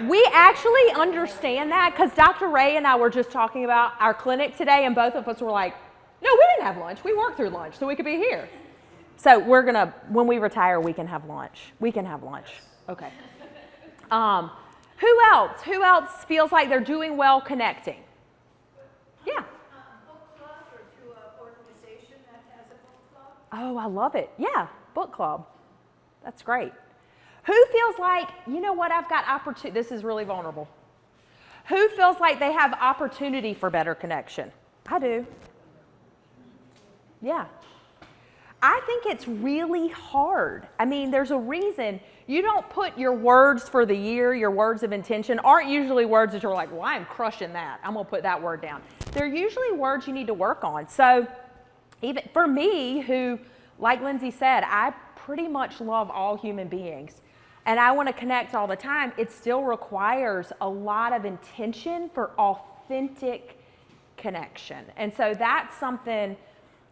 We actually understand that because Dr. Ray and I were just talking about our clinic today, and both of us were like, no, we didn't have lunch. We worked through lunch so we could be here. So we're going to, when we retire, we can have lunch. We can have lunch. Okay. Who else? Who else feels like they're doing well connecting? Yeah. Book club or to an organization that has a book club? Oh, I love it. Yeah, book club. That's great. Who feels like, you know what, I've got opportunity, this is really vulnerable. Who feels like they have opportunity for better connection? I do. Yeah. I think it's really hard. I mean, there's a reason you don't put your words for the year, your words of intention, aren't usually words that you're like, well, I'm crushing that. I'm going to put that word down. They're usually words you need to work on. So even for me, who, like Lindsay said, I pretty much love all human beings, and I want to connect all the time, it still requires a lot of intention for authentic connection. And so that's something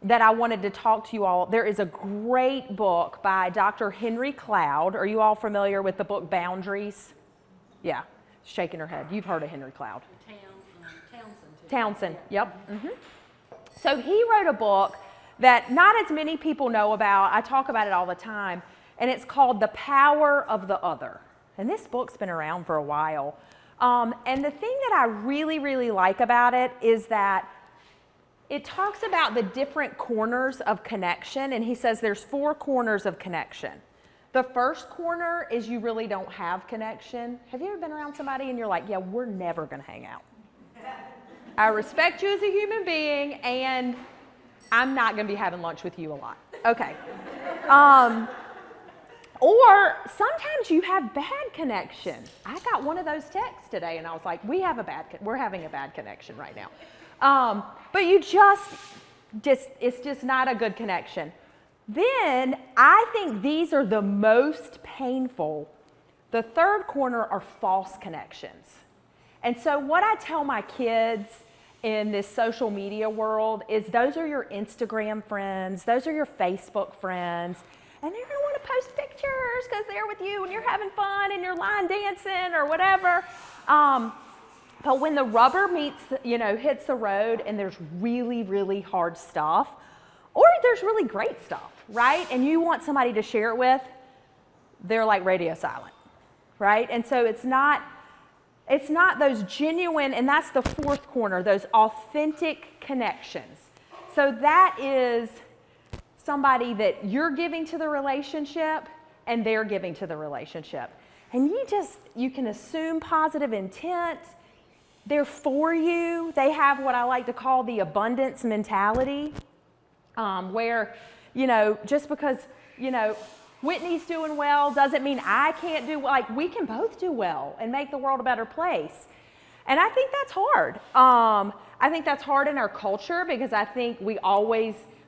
that I wanted to talk to you all. There is a great book by Dr. Henry Cloud. Are you all familiar with the book Boundaries? Yeah, shaking her head. You've heard of Henry Cloud. Townsend, yep. Mm-hmm. So he wrote a book that not as many people know about. I talk about it all the time. And it's called The Power of the Other. And this book's been around for a while. And the thing that I really, really like about it is that it talks about the different corners of connection. And he says there's 4 corners of connection. The first corner is you really don't have connection. Have you ever been around somebody and you're like, yeah, we're never going to hang out. I respect you as a human being, and I'm not going to be having lunch with you a lot. Okay. Or sometimes you have bad connection. I got one of those texts today, and I was like, we're having a bad connection right now. But you it's just not a good connection. Then I think these are the most painful. The third corner are false connections. And so what I tell my kids in this social media world is those are your Instagram friends, those are your Facebook friends, and they're going to want to post pictures because they're with you and you're having fun and you're line dancing or whatever. But when the rubber hits the road and there's really, really hard stuff, or there's really great stuff, right? And you want somebody to share it with, they're like radio silent, right? And so it's not those genuine, and that's the fourth corner, those authentic connections. So that is somebody that you're giving to the relationship and they're giving to the relationship. And you can assume positive intent. They're for you. They have what I like to call the abundance mentality, where, just because, Whitney's doing well doesn't mean I can't do well. Like, we can both do well and make the world a better place. And I think that's hard. I think that's hard in our culture because I think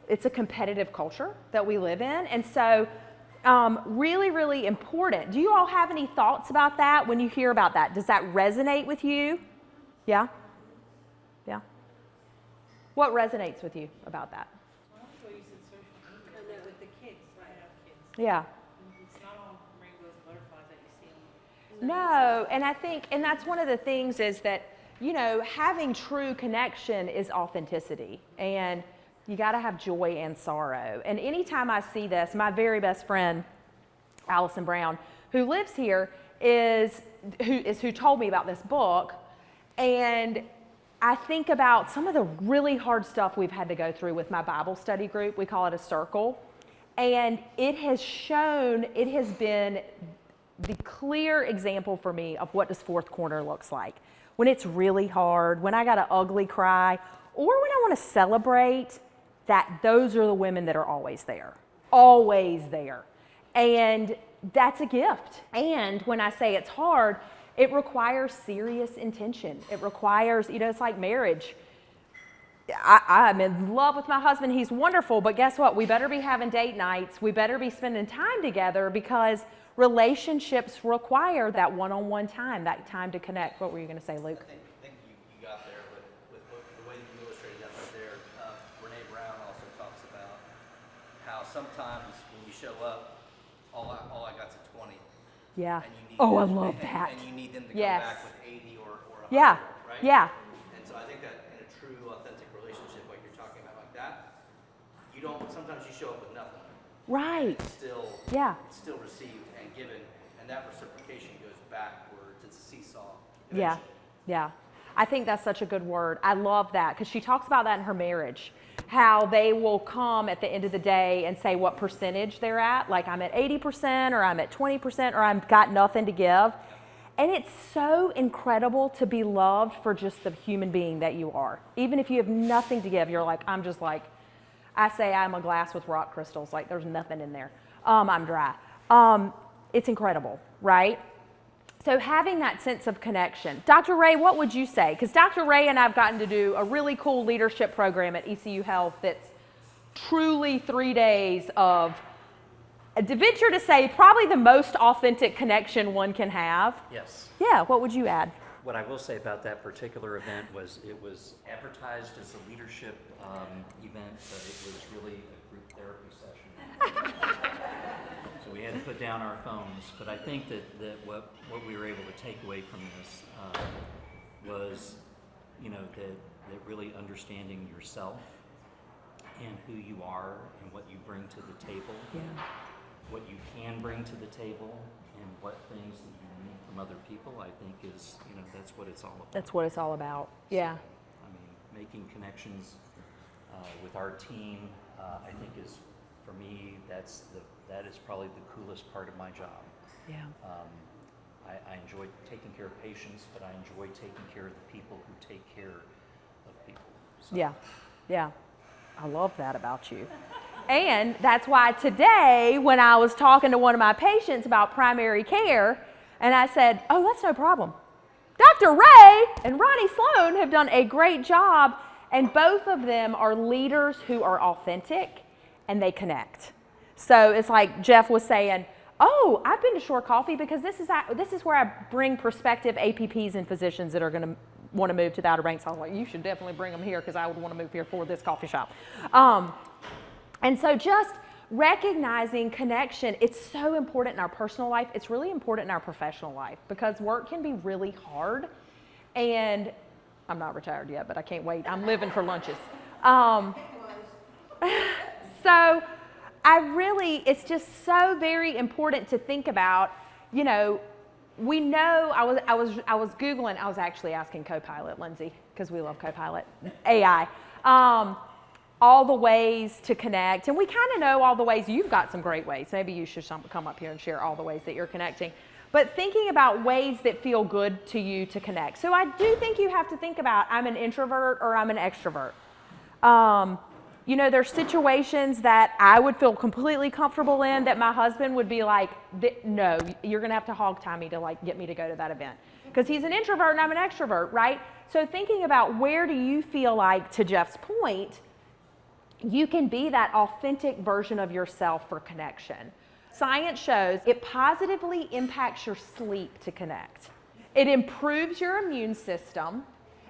it's a competitive culture that we live in. And so really, really important. Do you all have any thoughts about that when you hear about that? Does that resonate with you? Yeah? Yeah? What resonates with you about that? Yeah. It's not all rainbows and butterflies that you see. No, and that's one of the things is that, having true connection is authenticity, and you got to have joy and sorrow. And anytime I see this, my very best friend, Allison Brown, who lives here, who told me about this book, and I think about some of the really hard stuff we've had to go through with my Bible study group. We call it a circle. And it has been the clear example for me of what this fourth corner looks like. When it's really hard, when I got an ugly cry, or when I want to celebrate, that those are the women that are always there. Always there. And that's a gift. And when I say it's hard, it requires serious intention. It requires, it's like marriage. I'm in love with my husband. He's wonderful, but guess what? We better be having date nights. We better be spending time together because relationships require that one-on-one time, that time to connect. What were you going to say, Luke? I think you got there with the way you illustrated that right there. Brene Brown also talks about how sometimes when you show up, all I got's a 20. Yeah. And you need Oh, I them- love and- that. And you need them to Yes. come back with 80 or 100, Yeah. right? Yeah. And so I think that in a true, authentic relationship like you're talking about like that, you don't, sometimes you show up with nothing. Right. It's still, Yeah. it's still received and given, and that reciprocation goes backwards. It's a seesaw. Yeah. eventually. Yeah. I think that's such a good word. I love that because she talks about that in her marriage, how they will come at the end of the day and say what percentage they're at. Like I'm at 80% or I'm at 20% or I've got nothing to give. And it's so incredible to be loved for just the human being that you are. Even if you have nothing to give, you're like, I'm just like, I say I'm a glass with rock crystals. Like there's nothing in there. I'm dry. It's incredible, right? So having that sense of connection. Dr. Ray, what would you say? Because Dr. Ray and I have gotten to do a really cool leadership program at ECU Health that's truly 3 days of, to venture to say, probably the most authentic connection one can have. Yes. Yeah, what would you add? What I will say about that particular event was it was advertised as a leadership event, but it was really a group therapy session. So we had to put down our phones. But I think that what we were able to take away from this was, that really understanding yourself and who you are and what you bring to the table, Yeah. what you can bring to the table, and what things that you need from other people, I think is, that's what it's all about. That's what it's all about. Yeah. I mean, making connections with our team, I think is, for me, that is probably the coolest part of my job. Yeah. I enjoy taking care of patients, but I enjoy taking care of the people who take care of people. So. Yeah. Yeah. I love that about you. And that's why today, when I was talking to one of my patients about primary care, and I said, oh, that's no problem. Dr. Ray and Ronnie Sloan have done a great job, and both of them are leaders who are authentic and they connect. So it's like Jeff was saying, oh, I've been to Shore Coffee because this is where I bring prospective APPs and physicians that are going to want to move to the Outer Banks. I was like, you should definitely bring them here because I would want to move here for this coffee shop. And so just recognizing connection, it's so important in our personal life. It's really important in our professional life because work can be really hard. And I'm not retired yet, but I can't wait. I'm living for lunches. So it's just so very important to think about, we know, I was Googling, I was actually asking Copilot, Lindsay, because we love Copilot, AI, all the ways to connect. And we kind of know all the ways. You've got some great ways. Maybe you should come up here and share all the ways that you're connecting. But thinking about ways that feel good to you to connect. So I do think you have to think about, I'm an introvert or I'm an extrovert. There's situations that I would feel completely comfortable in that my husband would be like, no, you're going to have to hog tie me to get me to go to that event. Because he's an introvert and I'm an extrovert, right? So thinking about where do you feel like, to Jeff's point, you can be that authentic version of yourself for connection. Science shows it positively impacts your sleep to connect. It improves your immune system.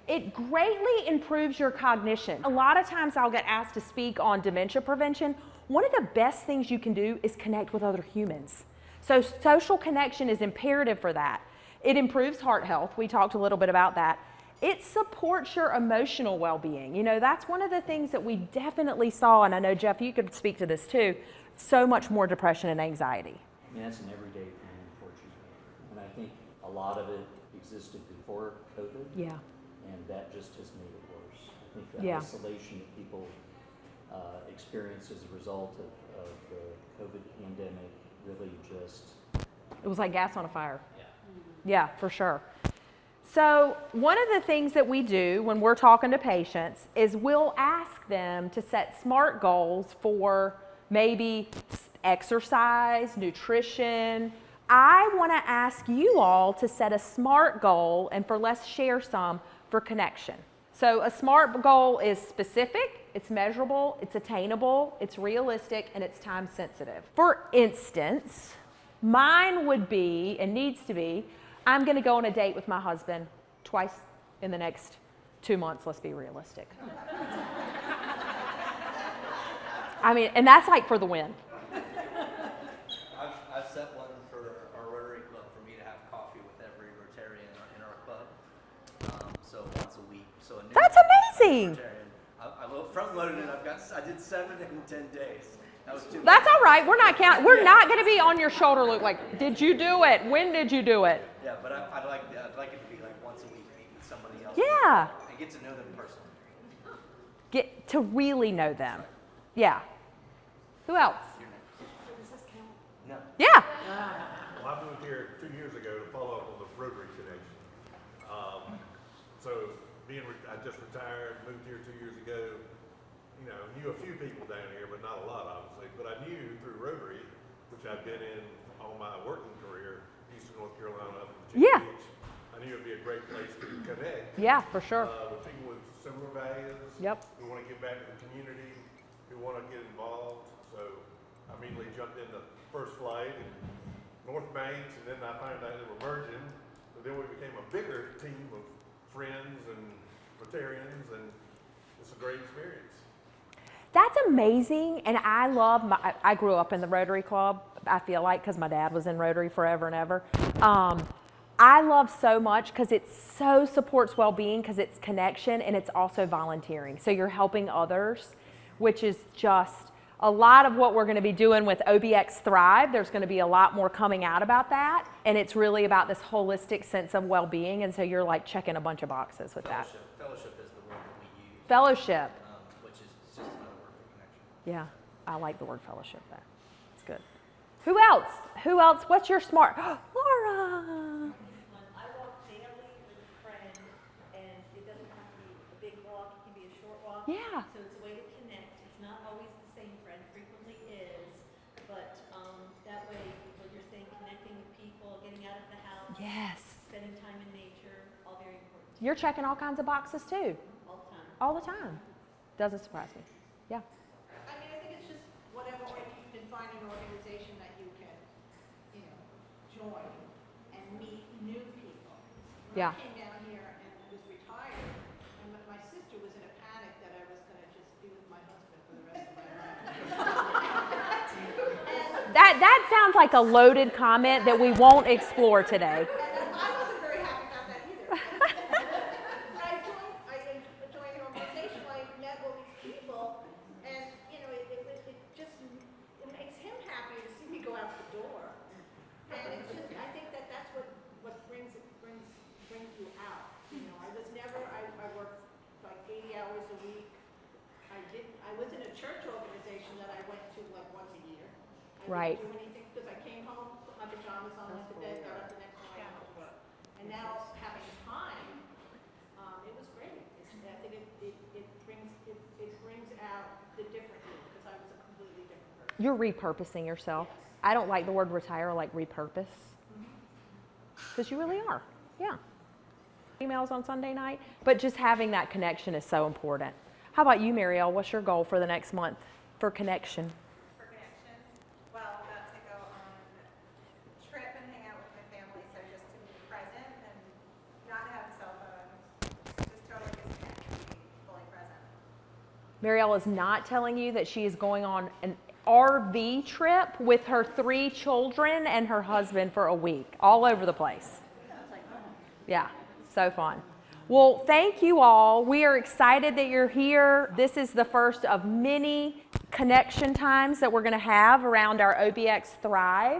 It greatly improves your cognition. A lot of times I'll get asked to speak on dementia prevention. One of the best things you can do is connect with other humans. So social connection is imperative for that. It improves heart health. We talked a little bit about that. It supports your emotional well-being. That's one of the things that we definitely saw, and I know, Jeff, you could speak to this too, so much more depression and anxiety. I mean, that's an everyday thing, unfortunately. And I think a lot of it existed before COVID. Yeah. And that just has made it worse. I think the Yeah. isolation that people experienced as a result of the COVID pandemic really just... It was like gas on a fire. Yeah. Yeah, for sure. So one of the things that we do when we're talking to patients is we'll ask them to set SMART goals for maybe exercise, nutrition. I want to ask you all to set a SMART goal, and let's share some for connection. So a SMART goal is specific, it's measurable, it's attainable, it's realistic, and it's time sensitive. For instance, mine would be, and needs to be, I'm going to go on a date with my husband twice in the next 2 months. Let's be realistic. I mean, and that's like for the win. I've set one for our Rotary Club So a new That's amazing. Rotarian. I front loaded it. I did 7 in 10 days. That was too That's much. all right. We're not counting. We're not going to be on your shoulder. Look like, did you do it? When did you do it? Yeah, but I'd like it to be like once a week, meet with somebody else. Yeah. And get to know them personally. Get to really know them. Yeah. Who else? No. Yeah. Well, I moved here 2 years ago to follow up on the Rotary connection. So I just retired, moved here 2 years ago. You know, knew a few people down here, but not a lot, obviously. But I knew through Rotary, which I've been in all my working career, Eastern North Carolina, up in Virginia Yeah. Beach, I knew it'd be a great place to connect. Yeah, for sure. With people with similar values. Yep. Who want to give back to the community, who want to get involved. So I immediately jumped into First Flight and North Banks, and then I found out they were merging. So then we became a bigger team of friends and Rotarians, and it's a great experience. That's amazing, and I love. I grew up in the Rotary Club. I feel like because my dad was in Rotary forever and ever. I love so much because it so supports well-being because it's connection and it's also volunteering. So you're helping others, which is just a lot of what we're going to be doing with OBX Thrive. There's going to be a lot more coming out about that, and it's really about this holistic sense of well-being. And so you're like checking a bunch of boxes with that. Fellowship is the word that we use. Fellowship. Which is just another word for connection. Yeah, I like the word fellowship there. It's good. Who else? Who else? What's your smart? Laura. I walk daily with a friend, and it doesn't have to be a big walk, it can be a short walk. Yeah. So it's a way to connect. It's not always the same friend, frequently is, but that way, what you're saying, connecting with people, getting out of the house, Yes. spending time in nature, all very important. You're checking all kinds of boxes too. All the time. All the time. Doesn't surprise me. Yeah. I mean, I think it's just whatever, if you can find an organization that you can, join and meet new people. When Yeah. I came down here and was retired, and my sister was in a panic that I was gonna just be with my husband for the rest of my life. That sounds like a loaded comment that we won't explore today. And I wasn't very happy about that either. I joined an organization, I met all these people, and, it makes him happy to see me go out the door. And it's just, I think that's what brings you out. I worked like 80 hours a week. I was in a church organization that I went to like once a year. I Right. didn't do anything because I came home, put my pajamas on, went to bed, got up the next morning, went to work. And now having time, it was great. I think it brings out the different me because I was a completely different person. You're repurposing yourself. I don't like the word retire, I like repurpose. Because you really are. Yeah. Emails on Sunday night, but just having that connection is so important. How about you, Marielle? What's your goal for the next month for connection? For connection, well, about to go on a trip and hang out with my family, so just to be present and not have a cell phone, just totally disconnect and be fully present. Marielle is not telling you that she is going on an RV trip with her 3 children and her husband for a week, all over the place. Yeah, so fun. Well, thank you all. We are excited that you're here. This is the first of many connection times that we're going to have around our OBX Thrive.